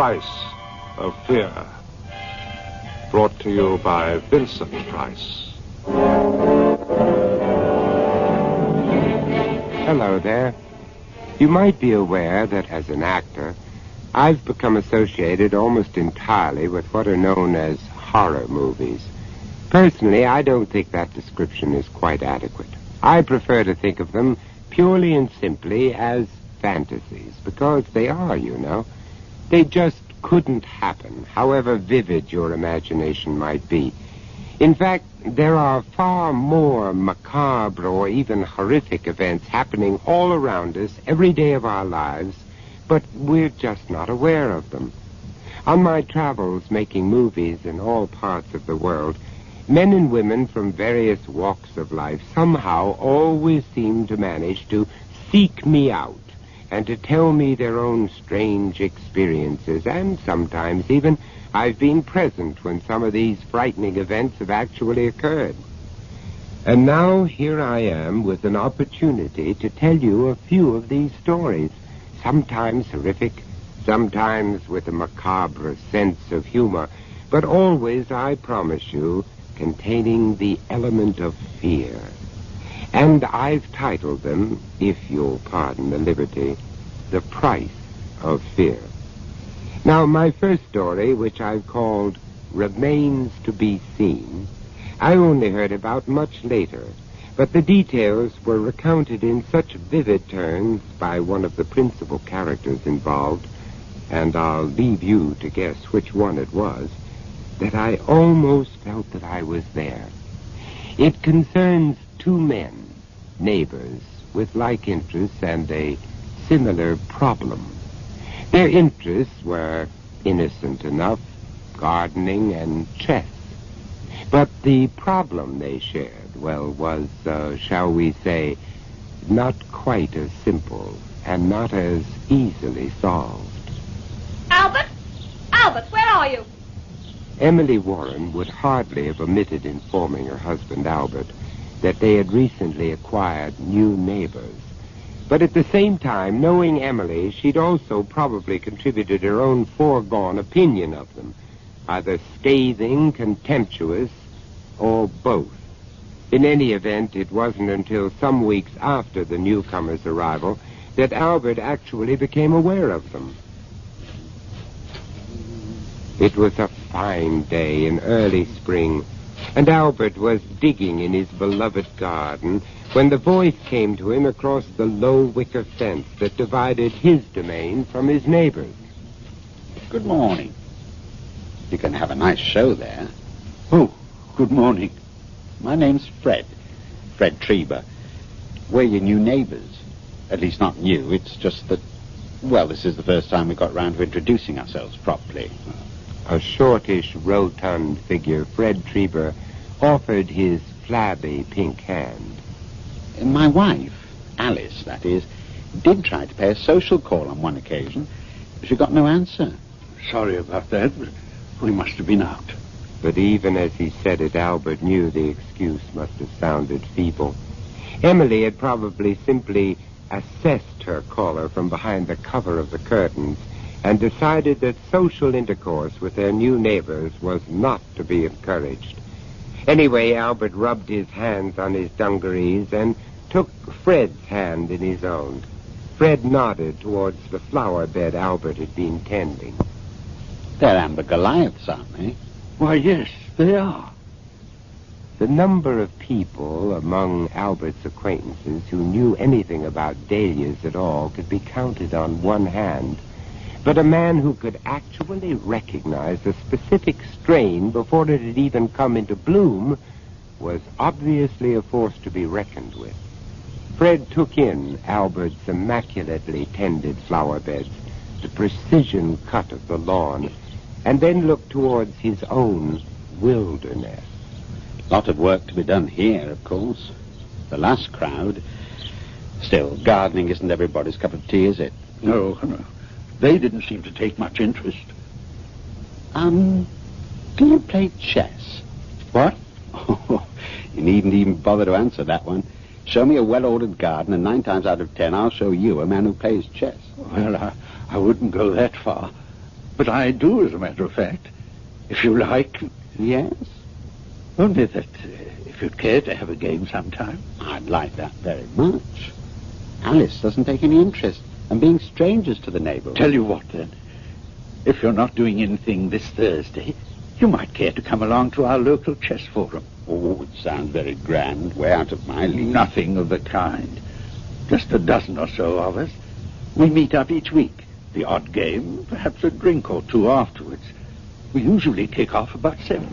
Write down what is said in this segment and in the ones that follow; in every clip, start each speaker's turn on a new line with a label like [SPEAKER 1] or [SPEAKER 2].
[SPEAKER 1] Price of Fear. Brought to you by Vincent Price.
[SPEAKER 2] Hello there. You might be aware that as an actor, I've become associated almost entirely with what are known as horror movies. Personally, I don't think that description is quite adequate. I prefer to think of them purely and simply as fantasies, because they are, you know. They just couldn't happen, however vivid your imagination might be. In fact, there are far more macabre or even horrific events happening all around us every day of our lives, but we're just not aware of them. On my travels making movies in all parts of the world, men and women from various walks of life somehow always seem to manage to seek me out and to tell me their own strange experiences, and sometimes even I've been present when some of these frightening events have actually occurred. And now here I am with an opportunity to tell you a few of these stories, sometimes horrific, sometimes with a macabre sense of humor, but always, I promise you, containing the element of fear. And I've titled them, if you'll pardon the liberty, The Price of Fear. Now, my first story, which I've called Remains to be Seen, I only heard about much later, but the details were recounted in such vivid terms by one of the principal characters involved, and I'll leave you to guess which one it was, that I almost felt that I was there. It concerns two men, neighbors, with like interests and a similar problem. Their interests were innocent enough, gardening and chess. But the problem they shared, well, was, shall we say, not quite as simple and not as easily solved.
[SPEAKER 3] Albert? Albert, where are you?
[SPEAKER 2] Emily Warren would hardly have omitted informing her husband, Albert, that they had recently acquired new neighbors. But at the same time, knowing Emily, she'd also probably contributed her own foregone opinion of them, either scathing, contemptuous, or both. In any event, it wasn't until some weeks after the newcomer's arrival that Albert actually became aware of them. It was a fine day in early spring, and Albert was digging in his beloved garden when the voice came to him across the low wicker fence that divided his domain from his neighbor's.
[SPEAKER 4] Good morning. You're going to have a nice show there.
[SPEAKER 5] Oh, good morning.
[SPEAKER 4] My name's Fred Treber. We're your new neighbors. At least not new, it's just that, well, this is the first time we got round to introducing ourselves properly.
[SPEAKER 2] A shortish, rotund figure, Fred Treber, offered his flabby pink hand.
[SPEAKER 4] My wife, Alice, that is, did try to pay a social call on one occasion. She got no answer.
[SPEAKER 5] Sorry about that, but we must have been out.
[SPEAKER 2] But even as he said it, Albert knew the excuse must have sounded feeble. Emily had probably simply assessed her caller from behind the cover of the curtains and decided that social intercourse with their new neighbors was not to be encouraged. Anyway, Albert rubbed his hands on his dungarees and took Fred's hand in his own. Fred nodded towards the flower bed Albert had been tending.
[SPEAKER 4] They're Amber Goliaths, aren't they?
[SPEAKER 5] Why, yes, they are.
[SPEAKER 2] The number of people among Albert's acquaintances who knew anything about dahlias at all could be counted on one hand, but a man who could actually recognize a specific strain before it had even come into bloom was obviously a force to be reckoned with. Fred took in Albert's immaculately tended flower beds, the precision cut of the lawn, and then looked towards his own wilderness.
[SPEAKER 4] Lot of work to be done here, of course. The last crowd. Still, gardening isn't everybody's cup of tea, is it?
[SPEAKER 5] No. They didn't seem to take much interest.
[SPEAKER 4] Do you play chess?
[SPEAKER 5] What?
[SPEAKER 4] Oh, you needn't even bother to answer that one. Show me a well-ordered garden, and 9 times out of 10, I'll show you a man who plays chess.
[SPEAKER 5] Well, I wouldn't go that far. But I do, as a matter of fact. If you like.
[SPEAKER 4] Yes?
[SPEAKER 5] Only that if you'd care to have a game sometime.
[SPEAKER 4] I'd like that very much. Alice doesn't take any interest in being strangers to the neighborhood.
[SPEAKER 5] Tell you what, then. If you're not doing anything this Thursday, you might care to come along to our local chess forum.
[SPEAKER 4] Oh, it sounds very grand. Way out of my league.
[SPEAKER 5] Nothing of the kind. Just a dozen or so of us. We meet up each week. The odd game, perhaps a drink or two afterwards. We usually kick off about 7.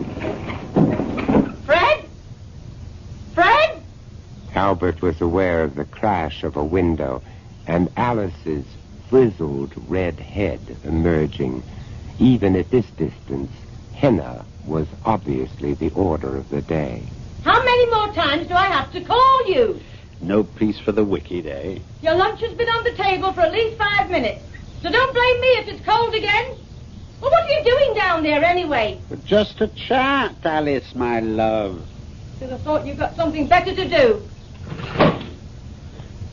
[SPEAKER 3] Fred? Fred?
[SPEAKER 2] Albert was aware of the crash of a window and Alice's frizzled red head emerging. Even at this distance, henna was obviously the order of the day.
[SPEAKER 3] How many more times do I have to call you?
[SPEAKER 4] No peace for the wicked, eh?
[SPEAKER 3] Your lunch has been on the table for at least 5 minutes. So don't blame me if it's cold again. Well, what are you doing down there anyway?
[SPEAKER 4] But just a chat, Alice, my love.
[SPEAKER 3] Should have thought you've got something better to do.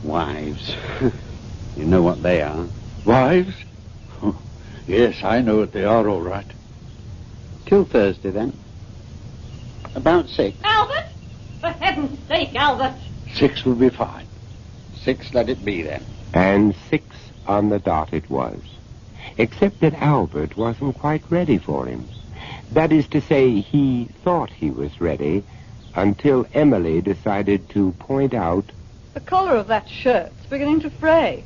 [SPEAKER 4] Wives. You know what they are.
[SPEAKER 5] Wives? Oh, yes, I know what they are, all right.
[SPEAKER 4] Till Thursday, then. About 6.
[SPEAKER 3] Albert? For heaven's sake, Albert.
[SPEAKER 5] 6 will be fine.
[SPEAKER 4] 6, let it be, then.
[SPEAKER 2] And 6 on the dot it was. Except that Albert wasn't quite ready for him. That is to say, he thought he was ready until Emily decided to point out
[SPEAKER 6] the collar of that shirt's beginning to fray.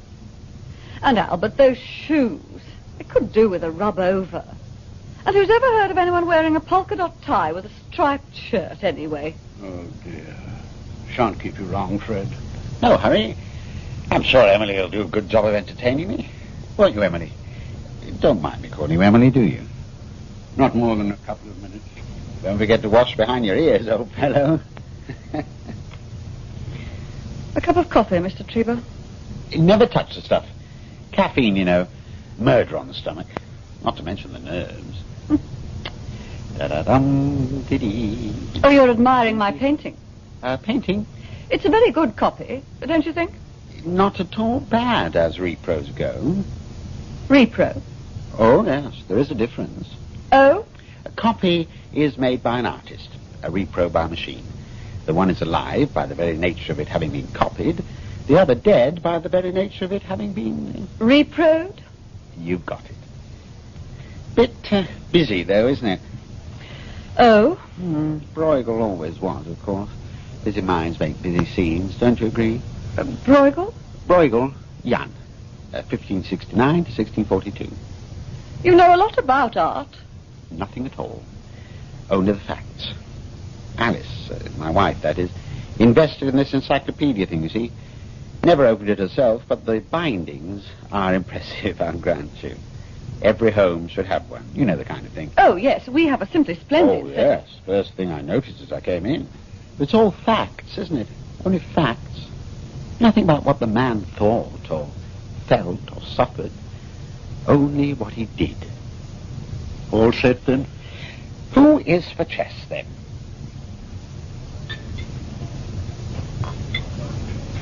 [SPEAKER 6] And Albert, those shoes, they could do with a rub over. And who's ever heard of anyone wearing a polka dot tie with a striped shirt, anyway?
[SPEAKER 5] Oh, dear. Shan't keep you long, Fred.
[SPEAKER 4] No hurry. I'm sure Emily will do a good job of entertaining me. Won't you, Emily? Don't mind me calling you Emily, do you?
[SPEAKER 5] Not more than a couple of minutes.
[SPEAKER 4] Don't forget to wash behind your ears, old fellow.
[SPEAKER 6] A cup of coffee, Mr. Trevor.
[SPEAKER 4] Never touch the stuff. Caffeine, you know. Murder on the stomach. Not to mention the nerves. Da-da-dum, dee-dee.
[SPEAKER 6] Oh, you're admiring my painting.
[SPEAKER 4] Painting?
[SPEAKER 6] It's a very good copy, don't you think?
[SPEAKER 4] Not at all bad as repros go.
[SPEAKER 6] Repro.
[SPEAKER 4] Oh, yes, there is a difference.
[SPEAKER 6] Oh?
[SPEAKER 4] A copy is made by an artist, a repro by a machine. The one is alive by the very nature of it having been copied, the other dead by the very nature of it having been...
[SPEAKER 6] Reproed?
[SPEAKER 4] You've got it. Bit busy, though, isn't it?
[SPEAKER 6] Oh?
[SPEAKER 4] Bruegel always was, of course. Busy minds make busy scenes, don't you agree?
[SPEAKER 6] Bruegel?
[SPEAKER 4] Bruegel, Jan. 1569 to 1642.
[SPEAKER 6] You know a lot about art.
[SPEAKER 4] Nothing at all. Only the facts. Alice, my wife, that is, invested in this encyclopedia thing, you see. Never opened it herself, but the bindings are impressive, I'll grant you. Every home should have one. You know the kind of thing.
[SPEAKER 6] Oh, yes, we have a simply splendid...
[SPEAKER 4] Oh, yes. First thing I noticed as I came in. It's all facts, isn't it? Only facts. Nothing about what the man thought or felt or suffered. Only what he did.
[SPEAKER 5] All set, then?
[SPEAKER 4] Who is for chess, then?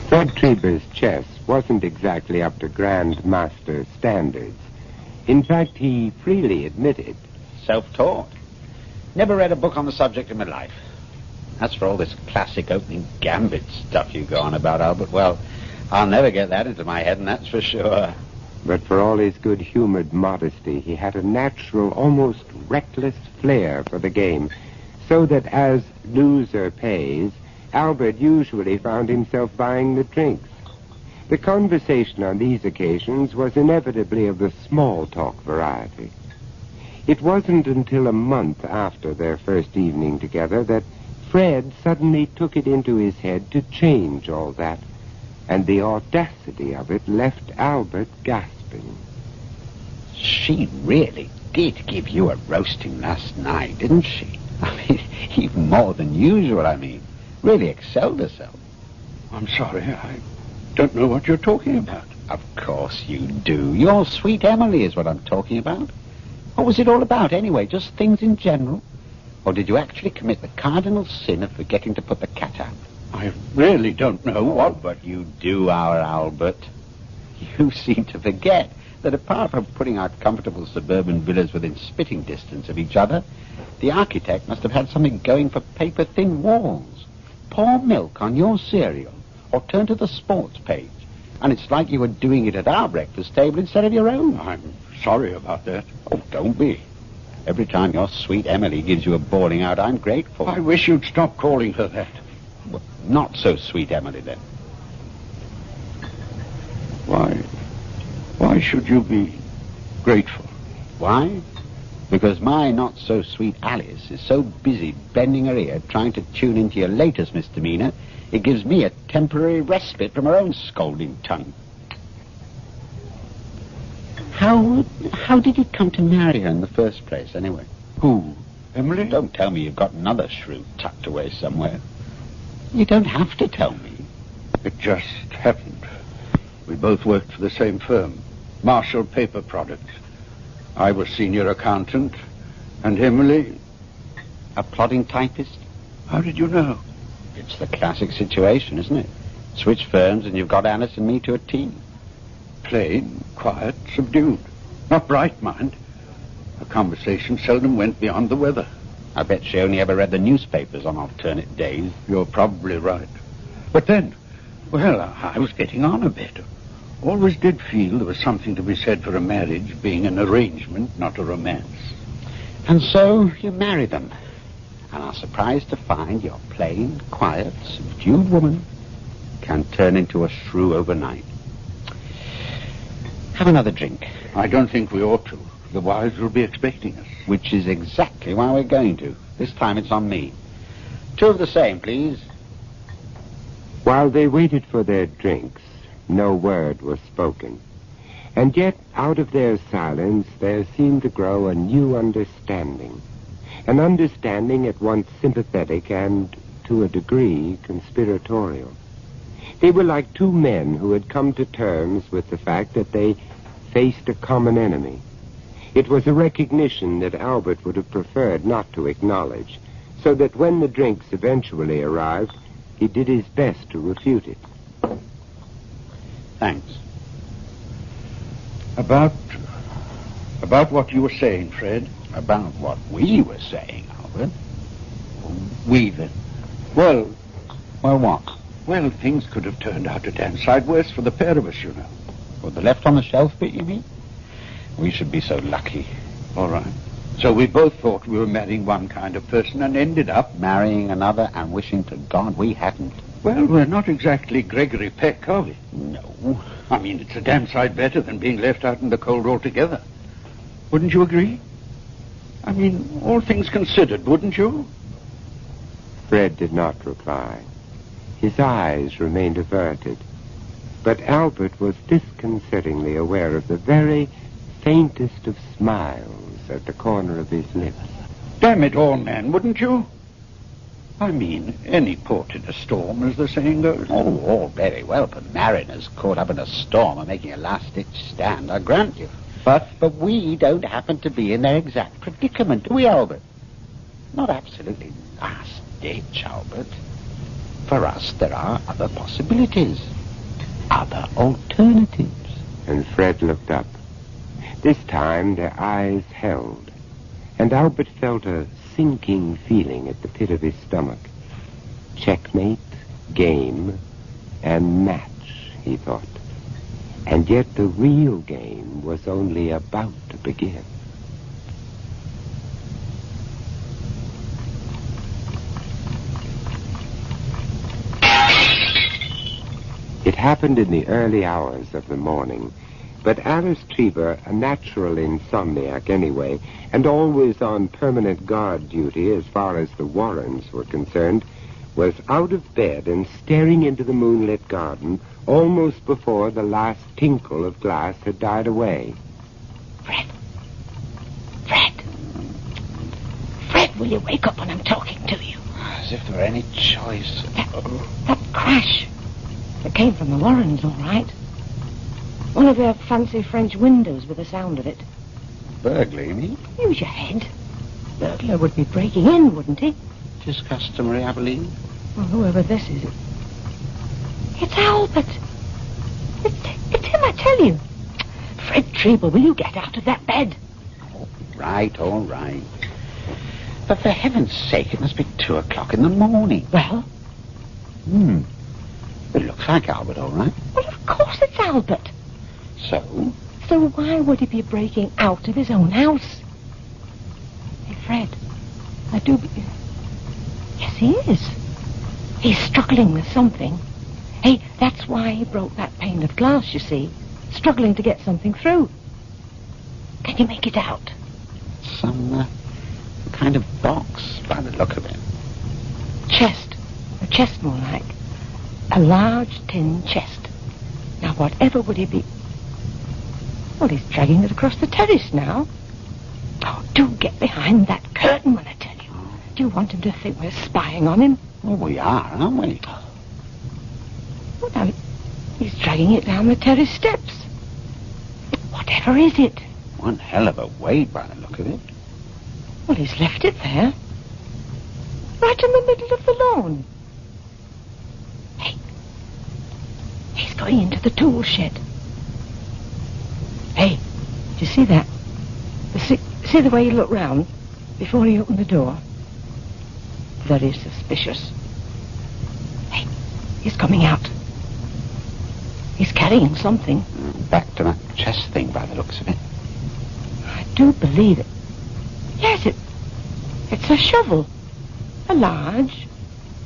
[SPEAKER 2] Fred Treber's chess wasn't exactly up to grandmaster standards. In fact, he freely admitted.
[SPEAKER 4] Self-taught. Never read a book on the subject in my life. As for all this classic opening gambit stuff you go on about, Albert, well, I'll never get that into my head, and that's for sure.
[SPEAKER 2] But for all his good-humored modesty, he had a natural, almost reckless flair for the game, so that as loser pays, Albert usually found himself buying the drinks. The conversation on these occasions was inevitably of the small-talk variety. It wasn't until a month after their first evening together that Fred suddenly took it into his head to change all that, and the audacity of it left Albert gasping.
[SPEAKER 4] She really did give you a roasting last night, didn't she? I mean, even more than usual, I mean. Really excelled herself.
[SPEAKER 5] I'm sorry, I don't know what you're talking about.
[SPEAKER 4] Of course you do. Your sweet Emily is what I'm talking about. What was it all about, anyway? Just things in general? Or did you actually commit the cardinal sin of forgetting to put the cat out?
[SPEAKER 5] I really don't know what...
[SPEAKER 4] But you do, our Albert. You seem to forget that apart from putting out comfortable suburban villas within spitting distance of each other, the architect must have had something going for paper-thin walls. Pour milk on your cereal, or turn to the sports page, and it's like you were doing it at our breakfast table instead of your own.
[SPEAKER 5] I'm sorry about that.
[SPEAKER 4] Oh, don't be. Every time your sweet Emily gives you a bawling out, I'm grateful.
[SPEAKER 5] I wish you'd stop calling her that.
[SPEAKER 4] Well, not so sweet Emily, then.
[SPEAKER 5] Why should you be grateful?
[SPEAKER 4] Why? Because my not-so-sweet Alice is so busy bending her ear trying to tune into your latest misdemeanor, it gives me a temporary respite from her own scolding tongue. How did you come to marry her in the first place, anyway?
[SPEAKER 5] Who? Emily?
[SPEAKER 4] Don't tell me you've got another shrew tucked away somewhere. You don't have to tell me.
[SPEAKER 5] It just happened. We both worked for the same firm, Marshall Paper Products. I was senior accountant, and Emily...
[SPEAKER 4] A plodding typist?
[SPEAKER 5] How did you know?
[SPEAKER 4] It's the classic situation, isn't it? Switch firms and you've got Alice and me to a T.
[SPEAKER 5] Plain, quiet, subdued. Not bright, mind. Her conversation seldom went beyond the weather.
[SPEAKER 4] I bet she only ever read the newspapers on alternate days.
[SPEAKER 5] You're probably right. But then, well, I was getting on a bit. Always did feel there was something to be said for a marriage being an arrangement, not a romance.
[SPEAKER 4] And so you marry them, and are surprised to find your plain, quiet, subdued woman can turn into a shrew overnight. Have another drink.
[SPEAKER 5] I don't think we ought to. The wives will be expecting us.
[SPEAKER 4] Which is exactly why we're going to. This time it's on me. 2 of the same, please.
[SPEAKER 2] While they waited for their drinks, no word was spoken. And yet, out of their silence, there seemed to grow a new understanding. An understanding at once sympathetic and, to a degree, conspiratorial. They were like 2 men who had come to terms with the fact that they faced a common enemy. It was a recognition that Albert would have preferred not to acknowledge, so that when the drinks eventually arrived, he did his best to refute it.
[SPEAKER 4] Thanks.
[SPEAKER 5] About what you were saying, Fred.
[SPEAKER 4] About what we were saying, Albert.
[SPEAKER 5] We then. Well,
[SPEAKER 4] what?
[SPEAKER 5] Well, things could have turned out a damn sight worse for the pair of us, you know.
[SPEAKER 4] Well, the left on the shelf bit, you mean? We should be so lucky.
[SPEAKER 5] All right. So we both thought we were marrying one kind of person and ended up
[SPEAKER 4] marrying another and wishing to God we hadn't.
[SPEAKER 5] Well, we're not exactly Gregory Peck, are we?
[SPEAKER 4] No.
[SPEAKER 5] I mean, it's a damn sight better than being left out in the cold altogether. Wouldn't you agree? I mean, all things considered, wouldn't you?
[SPEAKER 2] Fred did not reply. His eyes remained averted. But Albert was disconcertingly aware of the very faintest of smiles at the corner of his lips.
[SPEAKER 5] Damn it all, man, wouldn't you? I mean, any port in a storm, as the saying goes.
[SPEAKER 4] Oh, all very well for mariners caught up in a storm and making a last-ditch stand, I grant you. But we don't happen to be in their exact predicament, do we, Albert? Not absolutely last-ditch, Albert. For us, there are other possibilities, other alternatives.
[SPEAKER 2] And Fred looked up. This time their eyes held, and Albert felt a sinking feeling at the pit of his stomach. Checkmate, game, and match, he thought. And yet the real game was only about to begin. It happened in the early hours of the morning, but Alice Trieber, a natural insomniac anyway, and always on permanent guard duty as far as the Warrens were concerned, was out of bed and staring into the moonlit garden almost before the last tinkle of glass had died away.
[SPEAKER 3] Fred! Fred, will you wake up when I'm talking to you?
[SPEAKER 4] As if there were any choice.
[SPEAKER 3] That crash. It came from the Warrens, all right. One of their fancy French windows with the sound of it.
[SPEAKER 4] Burglary, you mean?
[SPEAKER 3] Use your head. Burglar would be breaking in, wouldn't he?
[SPEAKER 4] Just customary, I believe.
[SPEAKER 3] Well, whoever this is, it's Albert. It's him, I tell you.
[SPEAKER 7] Fred Treble, will you get out of that bed?
[SPEAKER 4] All right. But for heaven's sake, it must be 2 o'clock in the morning.
[SPEAKER 7] Well?
[SPEAKER 4] It looks like Albert, all right.
[SPEAKER 7] Well, of course it's Albert.
[SPEAKER 4] So?
[SPEAKER 7] So why would he be breaking out of his own house? Hey, Fred, I do... Yes, he is. He's struggling with something. Hey, that's why he broke that pane of glass, you see. Struggling to get something through. Can you make it out?
[SPEAKER 4] Some kind of box, by the look of it.
[SPEAKER 7] Chest. A chest, more like. A large tin chest. Now, whatever would he be... Well, he's dragging it across the terrace now. Oh, do get behind that curtain when I tell you. Do you want him to think we're spying on him?
[SPEAKER 4] Well, we are, aren't we?
[SPEAKER 7] Well, now, he's dragging it down the terrace steps. Whatever is it?
[SPEAKER 4] One hell of a weight, by the look of it.
[SPEAKER 7] Well, he's left it there. Right in the middle of the lawn. Hey, he's going into the tool shed. Hey, do you see that? See the way he looked round before he opened the door? Very suspicious. Hey, he's coming out. He's carrying something.
[SPEAKER 4] Back to that chest thing, by the looks of it.
[SPEAKER 7] I do believe it. Yes, it's a shovel. A large,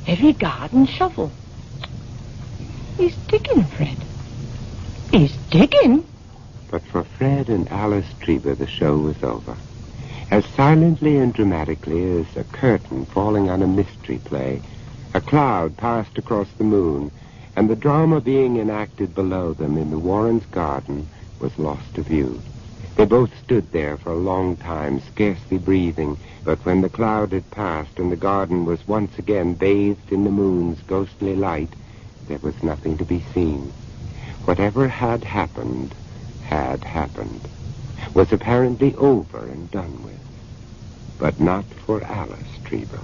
[SPEAKER 7] heavy garden shovel. He's digging, Fred. He's digging.
[SPEAKER 2] But for Fred and Alice Treber, the show was over. As silently and dramatically as a curtain falling on a mystery play, a cloud passed across the moon, and the drama being enacted below them in the Warrens' garden was lost to view. They both stood there for a long time, scarcely breathing, but when the cloud had passed and the garden was once again bathed in the moon's ghostly light, there was nothing to be seen. Whatever had happened, was apparently over and done with. But not for Alice Treber.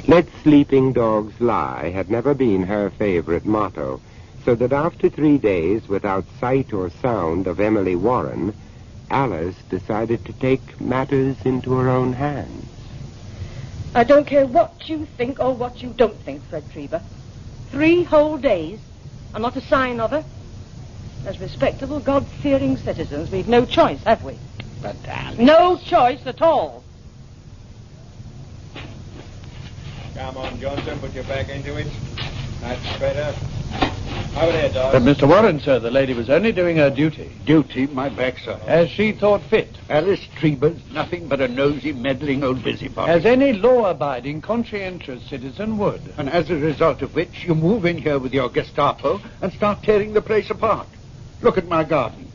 [SPEAKER 2] Let sleeping dogs lie had never been her favorite motto, so that after 3 days without sight or sound of Emily Warren, Alice decided to take matters into her own hands.
[SPEAKER 3] I don't care what you think or what you don't think, Fred Treber. 3 whole days, and not a sign of her. As respectable, God-fearing citizens, we've no choice, have we?
[SPEAKER 4] But Alice...
[SPEAKER 3] No choice at all.
[SPEAKER 8] Come on, Johnson, put your back into it. That's better. Over there, Dawes.
[SPEAKER 5] But, Mr. Warren, sir, the lady was only doing her duty.
[SPEAKER 9] Duty, my backside.
[SPEAKER 5] As she thought fit.
[SPEAKER 9] Alice Treber's nothing but a nosy, meddling old busybody.
[SPEAKER 5] As any law-abiding, conscientious citizen would.
[SPEAKER 9] And as a result of which, you move in here with your Gestapo and start tearing the place apart. Look at my garden.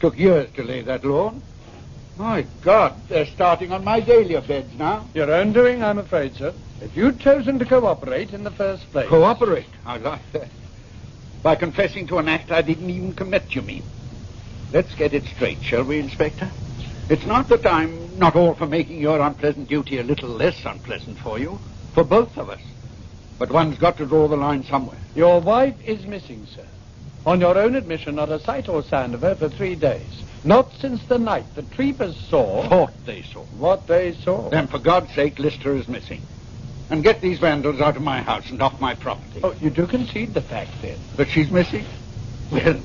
[SPEAKER 9] Took years to lay that lawn. My God, they're starting on my dahlia beds now.
[SPEAKER 5] Your own doing, I'm afraid, sir. If you'd chosen to cooperate in the first place.
[SPEAKER 9] Cooperate? I like that. By confessing to an act I didn't even commit, you mean? Let's get it straight, shall we, Inspector? It's not that I'm not all for making your unpleasant duty a little less unpleasant for you, for both of us. But one's got to draw the line somewhere.
[SPEAKER 5] Your wife is missing, sir. On your own admission, not a sight or sound of her for 3 days. Not since the night the Trebers saw...
[SPEAKER 9] Thought they saw.
[SPEAKER 5] What they saw.
[SPEAKER 9] Then, for God's sake, Lister is missing. And get these vandals out of my house and off my property.
[SPEAKER 5] Oh, you do concede the fact, then?
[SPEAKER 9] That she's missing? Well,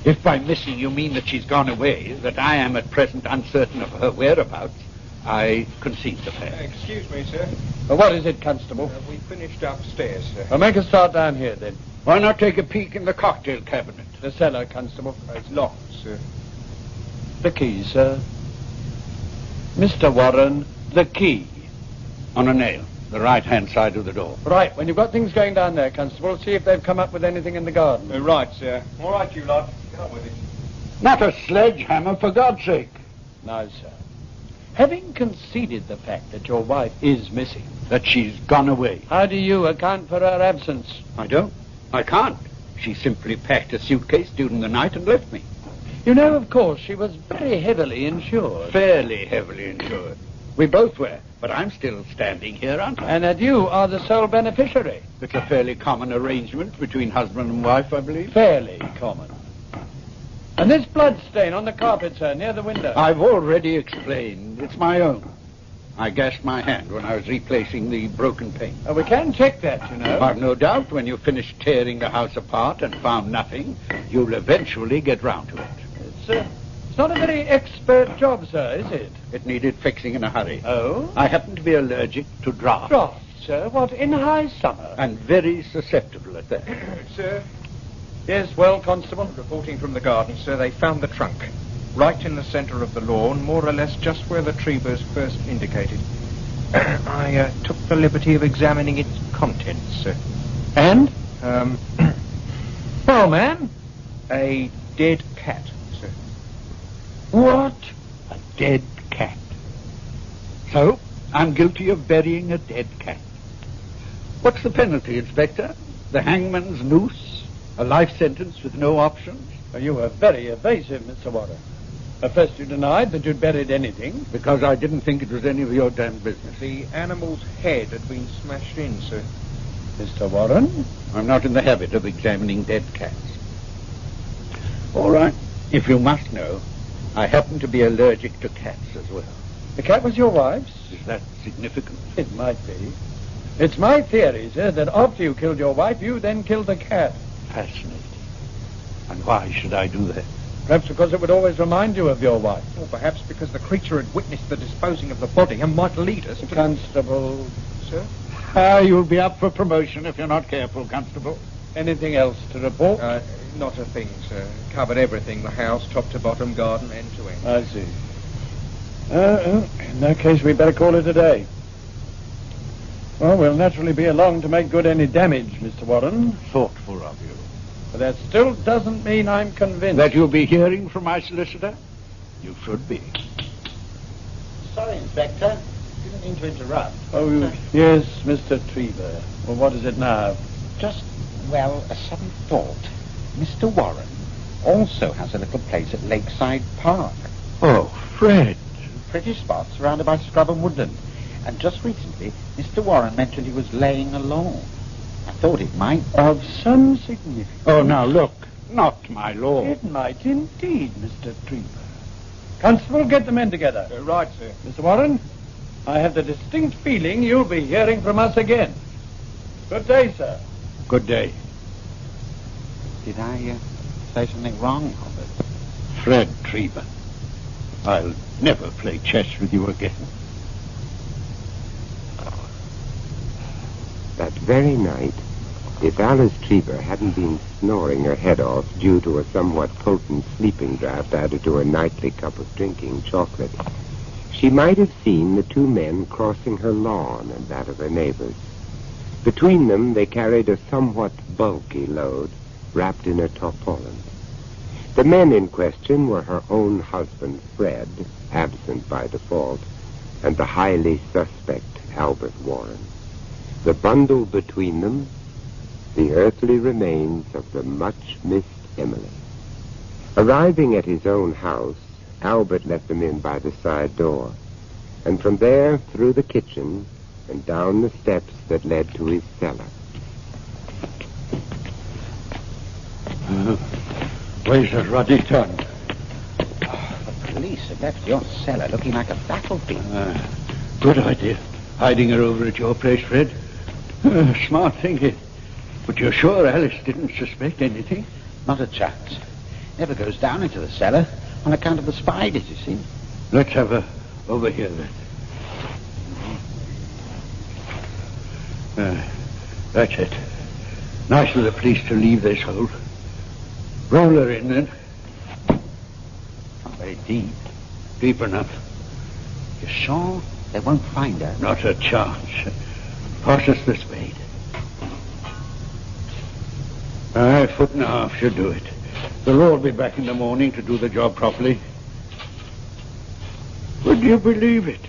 [SPEAKER 9] if by missing you mean that she's gone away, that I am at present uncertain of her whereabouts, I concede the fact.
[SPEAKER 8] Excuse me, sir.
[SPEAKER 5] What is it, Constable?
[SPEAKER 8] We finished upstairs, sir.
[SPEAKER 5] I'll make a start down here, then.
[SPEAKER 9] Why not take a peek in the cocktail cabinet?
[SPEAKER 5] The cellar, Constable.
[SPEAKER 8] It's locked, sir.
[SPEAKER 5] The key, sir. Mr. Warren, the key.
[SPEAKER 9] On a nail, the right-hand side of the door.
[SPEAKER 5] Right, when you've got things going down there, Constable, see if they've come up with anything in the garden.
[SPEAKER 8] Right, sir. All right, you lot. Get on with it.
[SPEAKER 9] Not a sledgehammer, for God's sake.
[SPEAKER 5] Now, sir, having conceded the fact that your wife is missing...
[SPEAKER 9] That she's gone away.
[SPEAKER 5] How do you account for her absence?
[SPEAKER 9] I don't. I can't. She simply packed a suitcase during the night and left me.
[SPEAKER 5] You know, of course, she was very heavily insured.
[SPEAKER 9] Fairly heavily insured. We both were, but I'm still standing here, aren't I?
[SPEAKER 5] And that you are the sole beneficiary.
[SPEAKER 9] It's a fairly common arrangement between husband and wife, I believe.
[SPEAKER 5] Fairly common. And this blood stain on the carpet, sir, near the window.
[SPEAKER 9] I've already explained. It's my own. I gashed my hand when I was replacing the broken pane.
[SPEAKER 5] We can check that, you know.
[SPEAKER 9] I've no doubt when you finish tearing the house apart and found nothing, you'll eventually get round to it.
[SPEAKER 5] It's not a very expert job, sir, is it?
[SPEAKER 9] It needed fixing in a hurry.
[SPEAKER 5] Oh?
[SPEAKER 9] I happen to be allergic to draughts.
[SPEAKER 5] Draughts, sir? What, in high summer?
[SPEAKER 9] And very susceptible at that.
[SPEAKER 8] Sir,
[SPEAKER 5] Yes, well, Constable?
[SPEAKER 8] reporting from the garden, sir, they found the trunk. Right in the centre of the lawn, more or less just where the Trebers first indicated. I took the liberty of examining its contents, sir.
[SPEAKER 5] And? Well, man?
[SPEAKER 8] A dead cat, sir.
[SPEAKER 9] What? A dead cat. So, I'm guilty of burying a dead cat. What's the penalty, Inspector? The hangman's noose? A life sentence with no options?
[SPEAKER 5] You were very evasive, Mr. Warren. At first you denied that you'd buried anything.
[SPEAKER 9] Because I didn't think it was any of your damn business.
[SPEAKER 8] The animal's head had been smashed in, sir.
[SPEAKER 5] Mr. Warren?
[SPEAKER 9] I'm not in the habit of examining dead cats. All right. If you must know, I happen to be allergic to cats as well.
[SPEAKER 5] The cat was your wife's?
[SPEAKER 9] Is that significant?
[SPEAKER 5] It might be. It's my theory, sir, that after you killed your wife, you then killed the cat.
[SPEAKER 9] Fascinating. And why should I do that?
[SPEAKER 5] Perhaps because it would always remind you of your wife.
[SPEAKER 8] Or perhaps because the creature had witnessed the disposing of the body and might lead us to...
[SPEAKER 5] Constable,
[SPEAKER 8] Sir?
[SPEAKER 9] You'll be up for promotion if you're not careful, Constable.
[SPEAKER 5] anything else to report?
[SPEAKER 8] Not a thing, sir. Covered everything, the house, top to bottom, garden, end to end.
[SPEAKER 5] I see. In that case, we'd better call it a day. Well, we'll naturally be along to make good any damage, Mr. Warren.
[SPEAKER 9] Thoughtful of you.
[SPEAKER 5] But that still doesn't mean I'm convinced.
[SPEAKER 9] That you'll be hearing from my solicitor? You should be.
[SPEAKER 4] Sorry, Inspector. Didn't mean to interrupt.
[SPEAKER 5] Oh, yes, Mr. Trevor. Well, what is it now?
[SPEAKER 4] Just, well, a sudden thought. Mr. Warren also has a little place at Lakeside Park.
[SPEAKER 9] Oh, Fred.
[SPEAKER 4] Pretty spot surrounded by scrub and woodland. And just recently, Mr. Warren mentioned he was laying a lawn. I thought it might...
[SPEAKER 5] Of some significance.
[SPEAKER 9] Oh, now look. Not my lawn.
[SPEAKER 5] It might indeed, Mr. Trevor. Constable, get the men together.
[SPEAKER 8] Right, sir.
[SPEAKER 5] Mr. Warren, I have the distinct feeling you'll be hearing from us again. Good day, sir.
[SPEAKER 9] Good day.
[SPEAKER 4] Did I say something wrong, Robert?
[SPEAKER 9] Fred Trevor. I'll never play chess with you again.
[SPEAKER 2] That very night, if Alice Trevor hadn't been snoring her head off due to a somewhat potent sleeping draught added to her nightly cup of drinking chocolate, she might have seen the two men crossing her lawn and that of her neighbors. Between them, they carried a somewhat bulky load wrapped in a tarpaulin. The men in question were her own husband, Fred, absent by default, and the highly suspect Albert Warren. The bundle between them, the earthly remains of the much-missed Emily. Arriving at his own house, Albert let them in by the side door, and from there through the kitchen and down the steps that led to his cellar.
[SPEAKER 9] Where's the ruddy tongue?
[SPEAKER 4] The police have left your cellar looking like a battlefield.
[SPEAKER 9] Good idea. Hiding her over at your place, Fred. Smart thinking. But you're sure Alice didn't suspect anything?
[SPEAKER 4] Not a chance. Never goes down into the cellar on account of the spiders, you see.
[SPEAKER 9] Let's have her over here, then. That's it. Nice of the police to leave this hole. Roll her in, then.
[SPEAKER 4] Not very deep.
[SPEAKER 9] Deep enough.
[SPEAKER 4] You're sure they won't find her?
[SPEAKER 9] Not a chance. Pass us the spade. A foot and a half should do it. They'll all be back in the morning to do the job properly. Would you believe it?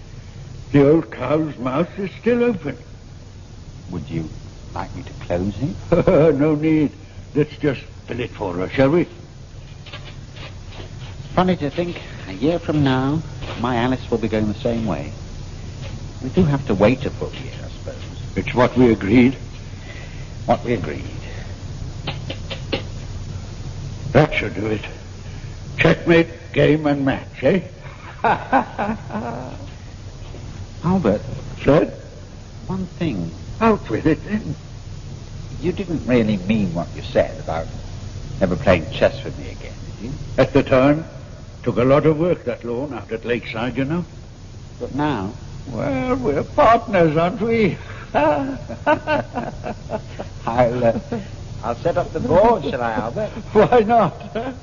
[SPEAKER 9] The old cow's mouth is still open.
[SPEAKER 4] Would you like me to close it?
[SPEAKER 9] No need. Let's just fill it for her, shall we?
[SPEAKER 4] Funny to think, a year from now, my Alice will be going the same way. We do have to wait a full year, I suppose.
[SPEAKER 9] It's what we agreed.
[SPEAKER 4] What we agreed.
[SPEAKER 9] That should do it. Checkmate, game and match, eh?
[SPEAKER 4] Albert,
[SPEAKER 9] Fred,
[SPEAKER 4] one thing.
[SPEAKER 9] out with it then.
[SPEAKER 4] You didn't really mean what you said about never playing chess with me again, did you?
[SPEAKER 9] At the time, took a lot of work, that lawn out at Lakeside, you know.
[SPEAKER 4] But now...
[SPEAKER 9] Well, we're partners, aren't we?
[SPEAKER 4] I'll set up the board, shall I, Albert?
[SPEAKER 9] Why not?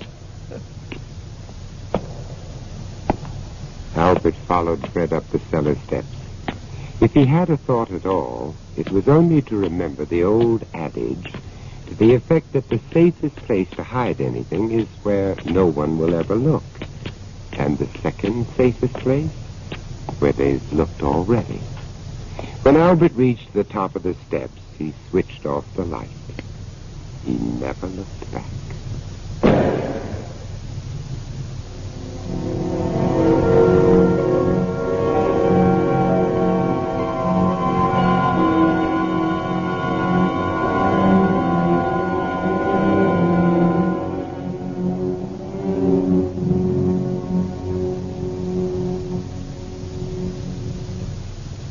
[SPEAKER 2] Albert followed Fred up the cellar steps. If he had a thought at all, it was only to remember the old adage to the effect that the safest place to hide anything is where no one will ever look. And the second safest place? Where they've looked already. When Albert reached the top of the steps, he switched off the light. He never looked back.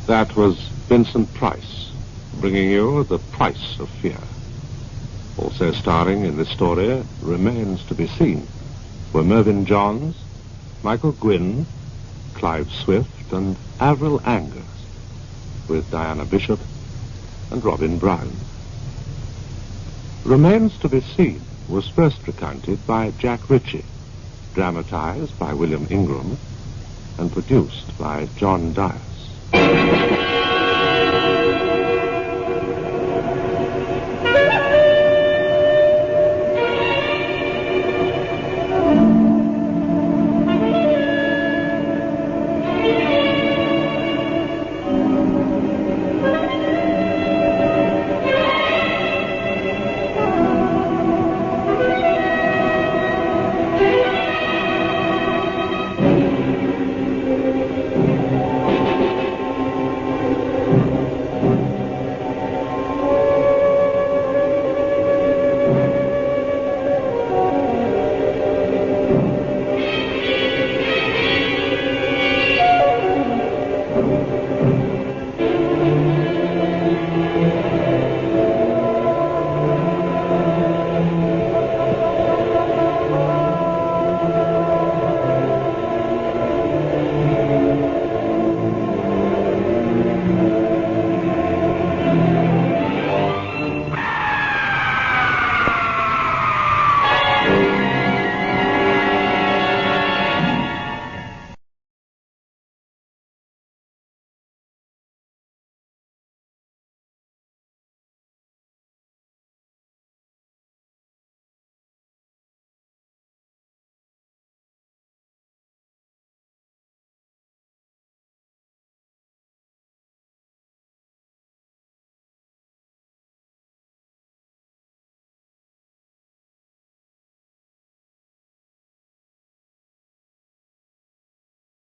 [SPEAKER 1] That was Vincent Price, bringing you The Price of Fear. Also starring in this story, remains to be seen, were Mervyn Johns, Michael Gwynn, Clive Swift, and Avril Angers, with Diana Bishop and Robin Brown. Remains to be Seen was first recounted by Jack Ritchie, dramatized by William Ingram, and produced by John Dyer.